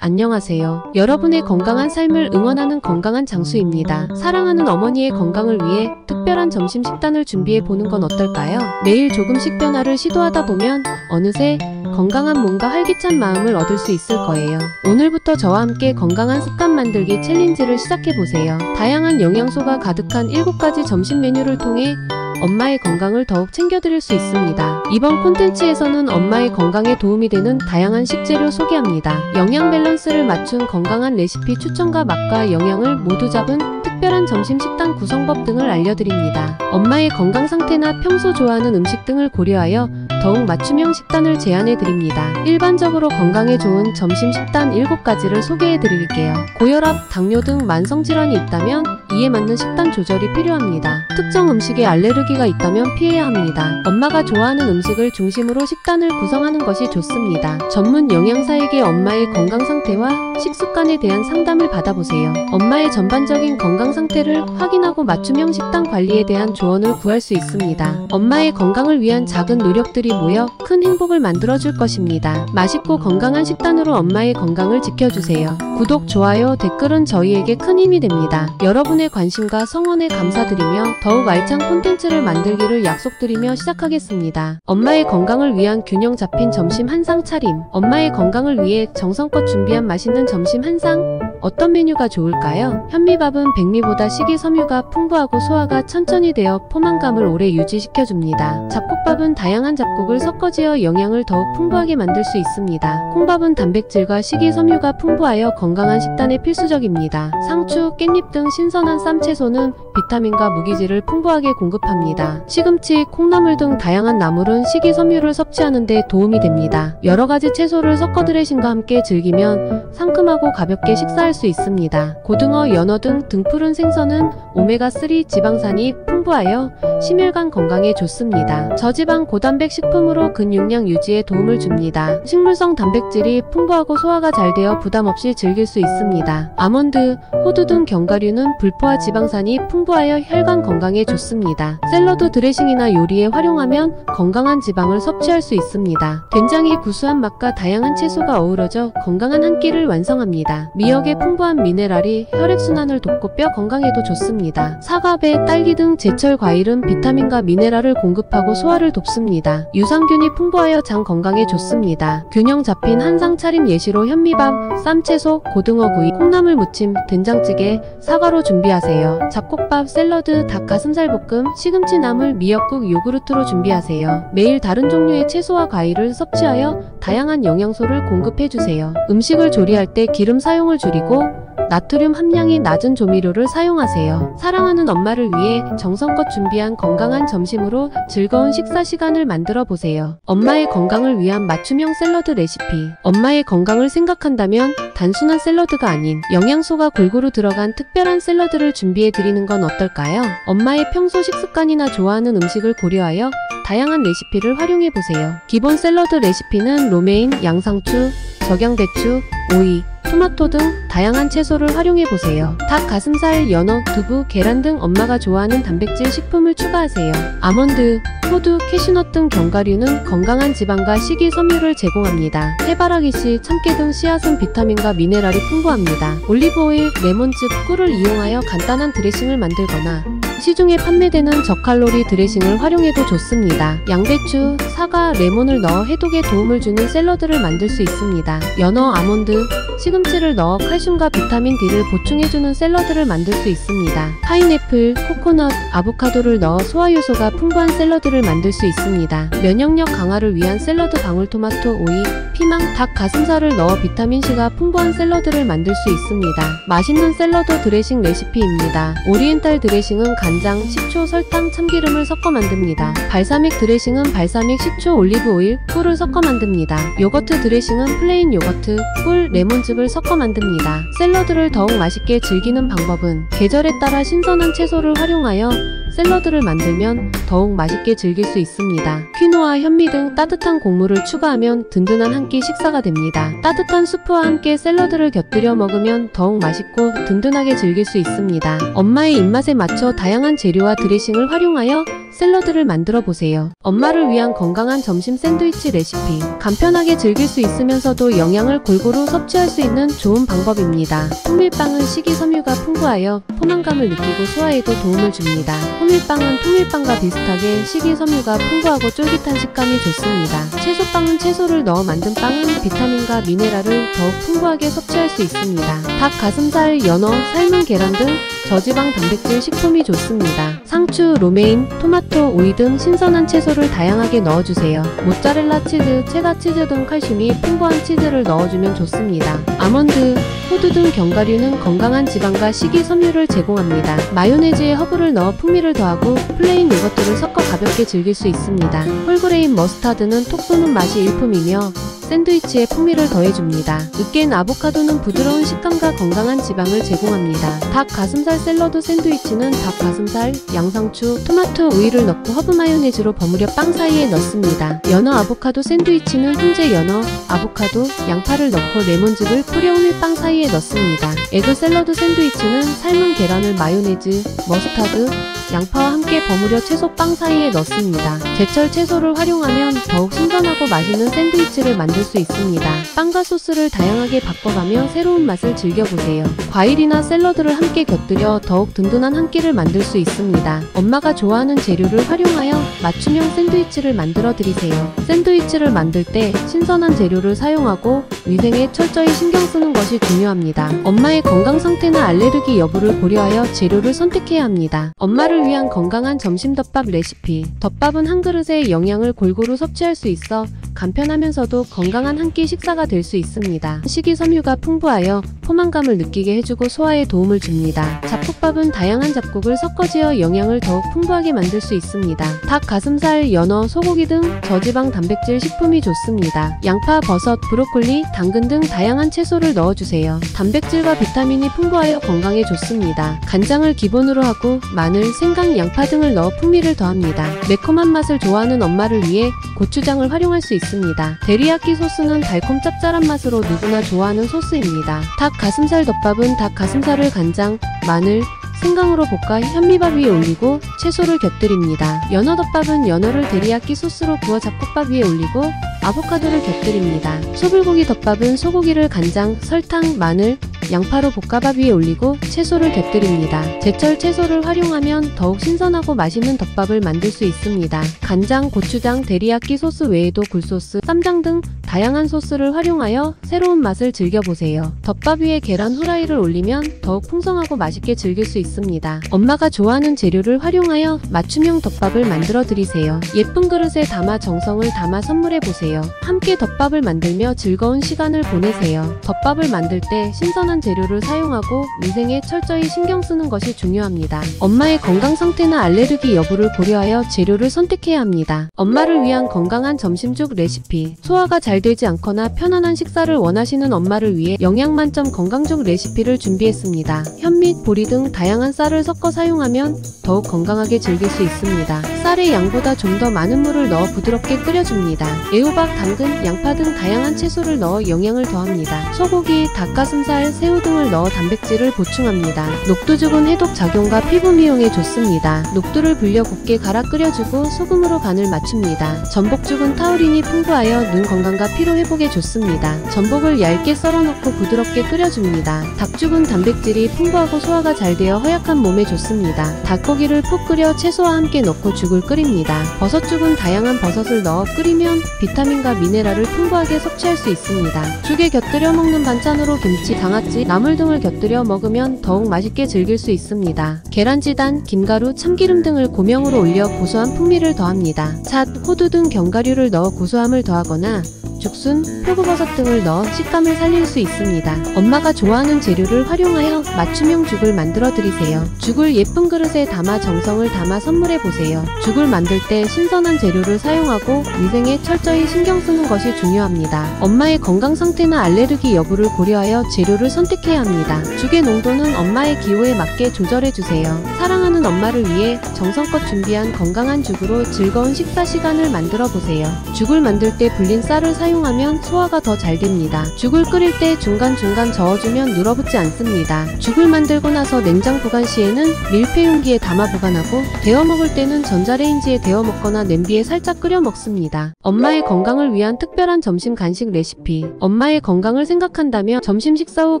안녕하세요. 여러분의 건강한 삶을 응원하는 건강한 장수입니다. 사랑하는 어머니의 건강을 위해 특별한 점심 식단을 준비해 보는 건 어떨까요? 매일 조금씩 변화를 시도하다 보면 어느새 건강한 몸과 활기찬 마음을 얻을 수 있을 거예요. 오늘부터 저와 함께 건강한 습관 만들기 챌린지를 시작해보세요. 다양한 영양소가 가득한 7가지 점심 메뉴를 통해 엄마의 건강을 더욱 챙겨드릴 수 있습니다. 이번 콘텐츠에서는 엄마의 건강에 도움이 되는 다양한 식재료 소개합니다. 영양 밸런스를 맞춘 건강한 레시피 추천과 맛과 영양을 모두 잡은 특별한 점심 식단 구성법 등을 알려드립니다. 엄마의 건강 상태나 평소 좋아하는 음식 등을 고려하여 더욱 맞춤형 식단을 제안해드립니다. 일반적으로 건강에 좋은 점심 식단 7가지를 소개해드릴게요. 고혈압, 당뇨 등 만성질환이 있다면 이에 맞는 식단 조절이 필요합니다. 특정 음식에 알레르기가 있다면 피해야 합니다. 엄마가 좋아하는 음식을 중심으로 식단을 구성하는 것이 좋습니다. 전문 영양사에게 엄마의 건강 상태와 식습관에 대한 상담을 받아보세요. 엄마의 전반적인 건강 상태를 확인하고 맞춤형 식단 관리에 대한 조언을 구할 수 있습니다. 엄마의 건강을 위한 작은 노력들이 모여 큰 행복을 만들어줄 것입니다. 맛있고 건강한 식단으로 엄마의 건강을 지켜주세요. 구독, 좋아요, 댓글은 저희에게 큰 힘이 됩니다. 여러분의 관심과 성원에 감사드리며 더욱 알찬 콘텐츠를 만들기를 약속드리며 시작하겠습니다. 엄마의 건강을 위한 균형 잡힌 점심 한상 차림. 엄마의 건강을 위해 정성껏 준비한 맛있는 점심 한상. 어떤 메뉴가 좋을까요? 현미밥은 백미보다 식이섬유가 풍부하고 소화가 천천히 되어 포만감을 오래 유지시켜줍니다. 잡곡밥은 다양한 잡곡을 섞어 지어 영양을 더욱 풍부하게 만들 수 있습니다. 콩밥은 단백질과 식이섬유가 풍부하여 건강한 식단에 필수적입니다. 상추, 깻잎 등 신선한 쌈채소는 비타민과 무기질을 풍부하게 공급합니다. 시금치, 콩나물 등 다양한 나물은 식이섬유를 섭취하는 데 도움이 됩니다. 여러가지 채소를 섞어 드레싱과 함께 즐기면 상큼하고 가볍게 식사할 수 있습니다. 고등어, 연어 등 등푸른 생선은 오메가3 지방산이 풍부하여 심혈관 건강에 좋습니다. 저지방 고단백 식품으로 근육량 유지에 도움을 줍니다. 식물성 단백질이 풍부하고 소화가 잘 되어 부담 없이 즐길 수 있습니다. 아몬드, 호두 등 견과류는 불포화 지방산이 풍부하여 혈관 건강에 좋습니다. 샐러드 드레싱이나 요리에 활용하면 건강한 지방을 섭취할 수 있습니다. 된장의 구수한 맛과 다양한 채소가 어우러져 건강한 한 끼를 완성합니다. 미역의 풍부한 미네랄이 혈액순환을 돕고 뼈 건강에도 좋습니다. 사과, 배, 딸기 등 제철 과일은 비타민과 미네랄을 공급하고 소화를 돕습니다. 유산균이 풍부하여 장 건강에 좋습니다. 균형 잡힌 한상 차림 예시로 현미밥, 쌈채소, 고등어구이, 콩나물 무침, 된장찌개, 사과로 준비하세요. 잡곡밥, 샐러드, 닭가슴살볶음, 시금치 나물, 미역국, 요구르트로 준비하세요. 매일 다른 종류의 채소와 과일을 섭취하여 다양한 영양소를 공급해주세요. 음식을 조리할 때 기름 사용을 줄이고 나트륨 함량이 낮은 조미료를 사용하세요. 사랑하는 엄마를 위해 정성껏 준비한 건강한 점심으로 즐거운 식사 시간을 만들어 보세요. 엄마의 건강을 위한 맞춤형 샐러드 레시피. 엄마의 건강을 생각한다면 단순한 샐러드가 아닌 영양소가 골고루 들어간 특별한 샐러드를 준비해 드리는 건 어떨까요? 엄마의 평소 식습관이나 좋아하는 음식을 고려하여 다양한 레시피를 활용해 보세요. 기본 샐러드 레시피는 로메인, 양상추, 적양배추, 오이, 토마토 등 다양한 채소를 활용해보세요. 닭, 가슴살, 연어, 두부, 계란 등 엄마가 좋아하는 단백질 식품을 추가하세요. 아몬드, 호두, 캐슈넛 등 견과류는 건강한 지방과 식이섬유를 제공합니다. 해바라기씨, 참깨 등 씨앗은 비타민과 미네랄이 풍부합니다. 올리브오일, 레몬즙, 꿀을 이용하여 간단한 드레싱을 만들거나 시중에 판매되는 저칼로리 드레싱을 활용해도 좋습니다. 양배추, 사과, 레몬을 넣어 해독에 도움을 주는 샐러드를 만들 수 있습니다. 연어, 아몬드, 시금치를 넣어 칼슘과 비타민 D를 보충해주는 샐러드를 만들 수 있습니다. 파인애플, 코코넛, 아보카도를 넣어 소화효소가 풍부한 샐러드를 만들 수 있습니다. 면역력 강화를 위한 샐러드 방울토마토, 오이, 피망, 닭 가슴살을 넣어 비타민C가 풍부한 샐러드를 만들 수 있습니다. 맛있는 샐러드 드레싱 레시피입니다. 오리엔탈 드레싱은 간장, 식초, 설탕, 참기름을 섞어 만듭니다. 발사믹 드레싱은 발사믹, 식초, 올리브오일, 꿀을 섞어 만듭니다. 요거트 드레싱은 플레인 요거트, 꿀, 레몬즙을 섞어 만듭니다. 샐러드를 더욱 맛있게 즐기는 방법은 계절에 따라 신선한 채소를 활용하여 샐러드를 만들면 더욱 맛있게 즐길 수 있습니다. 퀴노아, 현미 등 따뜻한 곡물을 추가하면 든든한 한 끼 식사가 됩니다. 따뜻한 수프와 함께 샐러드를 곁들여 먹으면 더욱 맛있고 든든하게 즐길 수 있습니다. 엄마의 입맛에 맞춰 다양한 재료와 드레싱을 활용하여 샐러드를 만들어 보세요. 엄마를 위한 건강한 점심 샌드위치 레시피. 간편하게 즐길 수 있으면서도 영양을 골고루 섭취할 수 있는 좋은 방법입니다. 통밀빵은 식이섬유가 풍부하여 포만감을 느끼고 소화에도 도움을 줍니다. 호밀빵은 통밀빵과 비슷하게 식이섬유가 풍부하고 쫄깃한 식감이 좋습니다. 채소빵은 채소를 넣어 만든 빵은 비타민과 미네랄을 더욱 풍부하게 섭취할 수 있습니다. 닭 가슴살, 연어, 삶은 계란 등 저지방 단백질 식품이 좋습니다. 상추, 로메인, 토마토, 오이 등 신선한 채소를 다양하게 넣어주세요. 모짜렐라 치즈, 체다 치즈 등 칼슘이 풍부한 치즈를 넣어주면 좋습니다. 아몬드, 호두 등 견과류는 건강한 지방과 식이섬유를 제공합니다. 마요네즈에 허브를 넣어 풍미를 더하고 플레인 요거트를 섞어 가볍게 즐길 수 있습니다. 홀그레인 머스타드는 톡 쏘는 맛이 일품이며 샌드위치에 풍미를 더해줍니다. 으깬 아보카도는 부드러운 식감과 건강한 지방을 제공합니다. 닭 가슴살 샐러드 샌드위치는 닭 가슴살, 양상추, 토마토, 우유를 넣고 허브 마요네즈로 버무려 빵 사이에 넣습니다. 연어 아보카도 샌드위치는 훈제 연어, 아보카도, 양파를 넣고 레몬즙을 뿌려 호밀빵 사이에 넣습니다. 에그 샐러드 샌드위치는 삶은 계란을 마요네즈, 머스타드, 양파와 함께 버무려 채소 빵 사이에 넣습니다. 제철 채소를 활용하면 더욱 신선하고 맛있는 샌드위치를 만들 수 있습니다. 빵과 소스를 다양하게 바꿔가며 새로운 맛을 즐겨보세요. 과일이나 샐러드를 함께 곁들여 더욱 든든한 한 끼를 만들 수 있습니다. 엄마가 좋아하는 재료를 활용하여 맞춤형 샌드위치를 만들어 드리세요. 샌드위치를 만들 때 신선한 재료를 사용하고 위생에 철저히 신경 쓰는 것이 중요합니다. 엄마의 건강 상태나 알레르기 여부를 고려하여 재료를 선택해야 합니다. 엄마를 위한 건강한 점심 덮밥 레시피. 덮밥은 한 그릇의 영양을 골고루 섭취할 수 있어 간편하면서도 건강한 한 끼 식사가 될 수 있습니다. 식이섬유가 풍부하여 포만감을 느끼게 해주고 소화에 도움을 줍니다. 잡곡밥은 다양한 잡곡을 섞어지어 영양을 더욱 풍부하게 만들 수 있습니다. 닭 가슴살, 연어, 소고기 등 저지방 단백질 식품이 좋습니다. 양파, 버섯, 브로콜리, 당근 등 다양한 채소를 넣어주세요. 단백질과 비타민이 풍부하여 건강에 좋습니다. 간장을 기본으로 하고 마늘, 생강, 양파 등을 넣어 풍미를 더합니다. 매콤한 맛을 좋아하는 엄마를 위해 고추장을 활용할 수 있습니다. 데리야끼 소스는 달콤 짭짤한 맛으로 누구나 좋아하는 소스입니다. 닭 가슴살 덮밥은 닭 가슴살을 간장, 마늘, 생강으로 볶아 현미밥 위에 올리고 채소를 곁들입니다. 연어 덮밥은 연어를 데리야끼 소스로 구워 잡곡밥 위에 올리고 아보카도를 곁들입니다. 소불고기 덮밥은 소고기를 간장, 설탕, 마늘, 양파로 볶아밥 위에 올리고 채소를 곁들입니다. 제철 채소를 활용하면 더욱 신선하고 맛있는 덮밥을 만들 수 있습니다. 간장, 고추장, 데리야끼 소스 외에도 굴소스, 쌈장 등 다양한 소스를 활용하여 새로운 맛을 즐겨보세요. 덮밥 위에 계란 후라이를 올리면 더욱 풍성하고 맛있게 즐길 수 있습니다. 엄마가 좋아하는 재료를 활용하여 맞춤형 덮밥을 만들어 드리세요. 예쁜 그릇에 담아 정성을 담아 선물해보세요. 함께 덮밥을 만들며 즐거운 시간을 보내세요. 덮밥을 만들 때 신선한 재료를 사용하고 위생에 철저히 신경 쓰는 것이 중요합니다. 엄마의 건강 상태나 알레르기 여부를 고려하여 재료를 선택해야 합니다. 엄마를 위한 건강한 점심죽 레시피. 소화가 잘 되지 않거나 편안한 식사를 원하시는 엄마를 위해 영양 만점 건강죽 레시피를 준비했습니다. 현미, 보리 등 다양한 쌀을 섞어 사용하면 더욱 건강하게 즐길 수 있습니다. 쌀의 양보다 좀 더 많은 물을 넣어 부드럽게 끓여줍니다. 애호박, 당근, 양파 등 다양한 채소를 넣어 영양을 더합니다. 소고기, 닭가슴살, 새우 등을 넣어 단백질을 보충합니다. 녹두죽은 해독 작용과 피부 미용에 좋습니다. 녹두를 불려 곱게 갈아 끓여주고 소금으로 간을 맞춥니다. 전복죽은 타우린이 풍부하여 눈 건강과 피로 회복에 좋습니다. 전복을 얇게 썰어 넣고 부드럽게 끓여줍니다. 닭죽은 단백질이 풍부하고 소화가 잘 되어 허약한 몸에 좋습니다. 닭고기를 푹 끓여 채소와 함께 넣고 죽을 끓입니다. 버섯죽은 다양한 버섯을 넣어 끓이면 비타민과 미네랄을 풍부하게 섭취할 수 있습니다. 죽에 곁들여 먹는 반찬으로 김치, 장아찌, 나물 등을 곁들여 먹으면 더욱 맛있게 즐길 수 있습니다. 계란지단, 김가루, 참기름 등을 고명으로 올려 고소한 풍미를 더합니다. 잣, 호두 등 견과류를 넣어 고소함을 더하거나 죽순, 표고버섯 등을 넣어 식감을 살릴 수 있습니다. 엄마가 좋아하는 재료를 활용하여 맞춤형 죽을 만들어 드리세요. 죽을 예쁜 그릇에 담아 정성을 담아 선물해보세요. 죽을 만들 때 신선한 재료를 사용하고 위생에 철저히 신경 쓰는 것이 중요합니다. 엄마의 건강 상태나 알레르기 여부를 고려하여 재료를 선택해야 합니다. 죽의 농도는 엄마의 기호에 맞게 조절해주세요. 사랑하는 엄마를 위해 정성껏 준비한 건강한 죽으로 즐거운 식사 시간을 만들어 보세요. 죽을 만들 때 불린 쌀을 사용 사용하면 소화가 더 잘 됩니다. 죽을 끓일 때 중간중간 저어주면 눌어붙지 않습니다. 죽을 만들고 나서 냉장 보관 시에는 밀폐 용기에 담아 보관하고 데워 먹을 때는 전자레인지에 데워 먹거나 냄비에 살짝 끓여 먹습니다. 엄마의 건강을 위한 특별한 점심 간식 레시피. 엄마의 건강을 생각한다면 점심 식사 후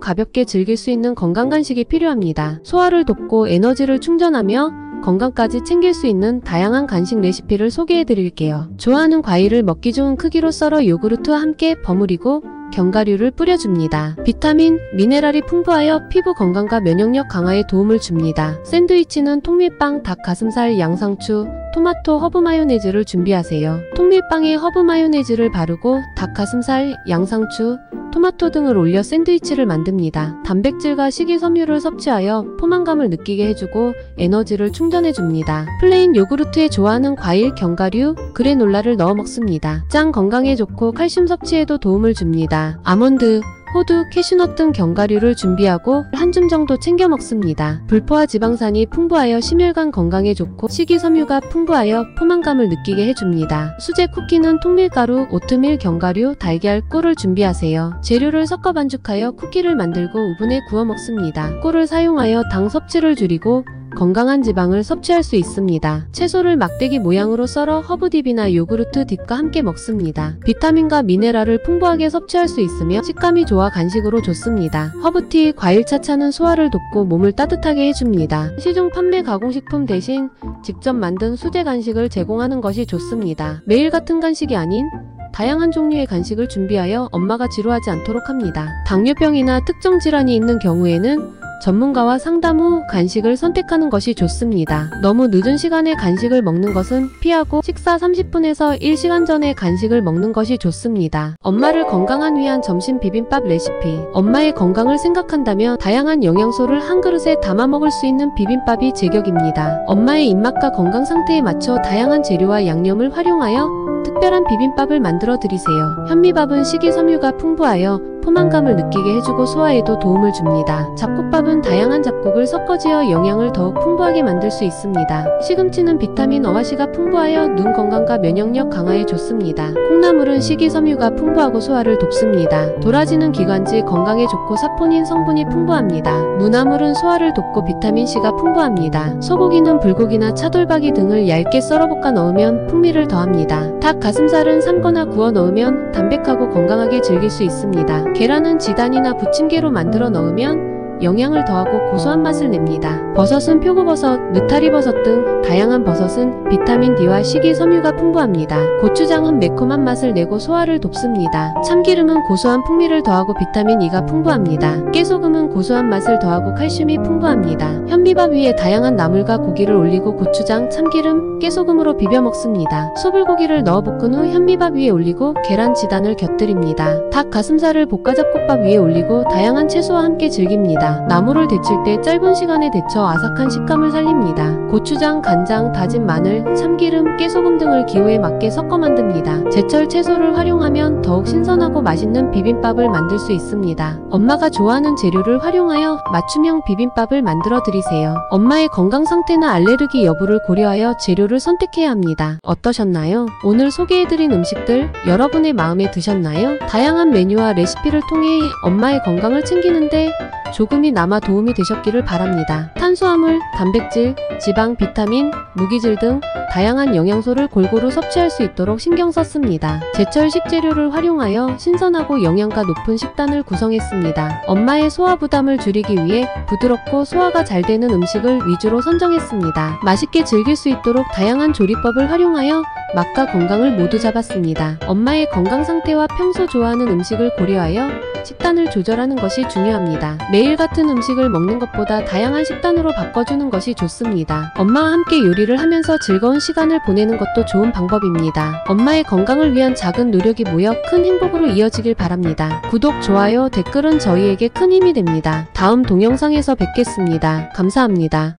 가볍게 즐길 수 있는 건강 간식이 필요합니다. 소화를 돕고 에너지를 충전하며 건강까지 챙길 수 있는 다양한 간식 레시피를 소개해 드릴게요. 좋아하는 과일을 먹기 좋은 크기로 썰어 요구르트와 함께 버무리고 견과류를 뿌려줍니다. 비타민, 미네랄이 풍부하여 피부 건강과 면역력 강화에 도움을 줍니다. 샌드위치는 통밀빵, 닭가슴살, 양상추, 토마토, 허브 마요네즈를 준비하세요. 통밀빵에 허브 마요네즈를 바르고 닭가슴살, 양상추, 토마토 등을 올려 샌드위치를 만듭니다. 단백질과 식이섬유를 섭취하여 포만감을 느끼게 해주고 에너지를 충전해줍니다. 플레인 요구르트에 좋아하는 과일, 견과류, 그래놀라를 넣어 먹습니다. 장 건강에 좋고 칼슘 섭취에도 도움을 줍니다. 아몬드, 호두, 캐슈넛 등 견과류를 준비하고 한 줌 정도 챙겨 먹습니다. 불포화 지방산이 풍부하여 심혈관 건강에 좋고 식이섬유가 풍부하여 포만감을 느끼게 해줍니다. 수제 쿠키는 통밀가루, 오트밀, 견과류, 달걀, 꿀을 준비하세요. 재료를 섞어 반죽하여 쿠키를 만들고 오븐에 구워 먹습니다. 꿀을 사용하여 당 섭취를 줄이고 건강한 지방을 섭취할 수 있습니다. 채소를 막대기 모양으로 썰어 허브딥이나 요구르트 딥과 함께 먹습니다. 비타민과 미네랄을 풍부하게 섭취할 수 있으며 식감이 좋아 간식으로 좋습니다. 허브티, 과일차차는 소화를 돕고 몸을 따뜻하게 해줍니다. 시중 판매 가공식품 대신 직접 만든 수제 간식을 제공하는 것이 좋습니다. 매일 같은 간식이 아닌 다양한 종류의 간식을 준비하여 엄마가 지루하지 않도록 합니다. 당뇨병이나 특정 질환이 있는 경우에는 전문가와 상담 후 간식을 선택하는 것이 좋습니다. 너무 늦은 시간에 간식을 먹는 것은 피하고 식사 30분에서 1시간 전에 간식을 먹는 것이 좋습니다. 엄마를 건강한 위한 점심 비빔밥 레시피. 엄마의 건강을 생각한다면 다양한 영양소를 한 그릇에 담아 먹을 수 있는 비빔밥이 제격입니다. 엄마의 입맛과 건강 상태에 맞춰 다양한 재료와 양념을 활용하여 특별한 비빔밥을 만들어 드리세요. 현미밥은 식이섬유가 풍부하여 포만감을 느끼게 해주고 소화에도 도움을 줍니다. 잡곡밥은 다양한 잡곡을 섞어지어 영양을 더욱 풍부하게 만들 수 있습니다. 시금치는 비타민 어와시가 풍부하여 눈 건강과 면역력 강화에 좋습니다. 콩나물은 식이섬유가 풍부하고 소화를 돕습니다. 도라지는 기관지 건강에 좋고 사포닌 성분이 풍부합니다. 무나물은 소화를 돕고 비타민C가 풍부합니다. 소고기는 불고기나 차돌박이 등을 얇게 썰어 볶아 넣으면 풍미를 더합니다. 닭 가슴살은 삶거나 구워 넣으면 담백하고 건강하게 즐길 수 있습니다. 계란은 지단이나 부침개로 만들어 넣으면 영양을 더하고 고소한 맛을 냅니다. 버섯은 표고버섯, 느타리버섯 등 다양한 버섯은 비타민 D와 식이섬유가 풍부합니다. 고추장은 매콤한 맛을 내고 소화를 돕습니다. 참기름은 고소한 풍미를 더하고 비타민 E가 풍부합니다. 깨소금은 고소한 맛을 더하고 칼슘이 풍부합니다. 현미밥 위에 다양한 나물과 고기를 올리고 고추장, 참기름, 깨소금으로 비벼 먹습니다. 소불고기를 넣어 볶은 후 현미밥 위에 올리고 계란 지단을 곁들입니다. 닭 가슴살을 볶아잡곡밥 위에 올리고 다양한 채소와 함께 즐깁니다. 나물을 데칠 때 짧은 시간에 데쳐 아삭한 식감을 살립니다. 고추장, 간장, 다진 마늘, 참기름, 깨소금 등을 기호에 맞게 섞어 만듭니다. 제철 채소를 활용하면 더욱 신선하고 맛있는 비빔밥을 만들 수 있습니다. 엄마가 좋아하는 재료를 활용하여 맞춤형 비빔밥을 만들어 드리세요. 엄마의 건강 상태나 알레르기 여부를 고려하여 재료를 선택해야 합니다. 어떠셨나요? 오늘 소개해드린 음식들 여러분의 마음에 드셨나요? 다양한 메뉴와 레시피를 통해 엄마의 건강을 챙기는데 조금이나마 도움이 되셨기를 바랍니다. 탄수화물, 단백질, 지방, 비타민, 무기질 등 다양한 영양소를 골고루 섭취할 수 있도록 신경 썼습니다. 제철 식재료를 활용하여 신선하고 영양가 높은 식단을 구성했습니다. 엄마의 소화 부담을 줄이기 위해 부드럽고 소화가 잘 되는 음식을 위주로 선정했습니다. 맛있게 즐길 수 있도록 다양한 조리법을 활용하여 맛과 건강을 모두 잡았습니다. 엄마의 건강 상태와 평소 좋아하는 음식을 고려하여 식단을 조절하는 것이 중요합니다. 매일 같은 음식을 먹는 것보다 다양한 식단으로 바꿔주는 것이 좋습니다. 엄마와 함께 요리를 하면서 즐거운 시간을 보내는 것도 좋은 방법입니다. 엄마의 건강을 위한 작은 노력이 모여 큰 행복으로 이어지길 바랍니다. 구독, 좋아요, 댓글은 저희에게 큰 힘이 됩니다. 다음 동영상에서 뵙겠습니다. 감사합니다.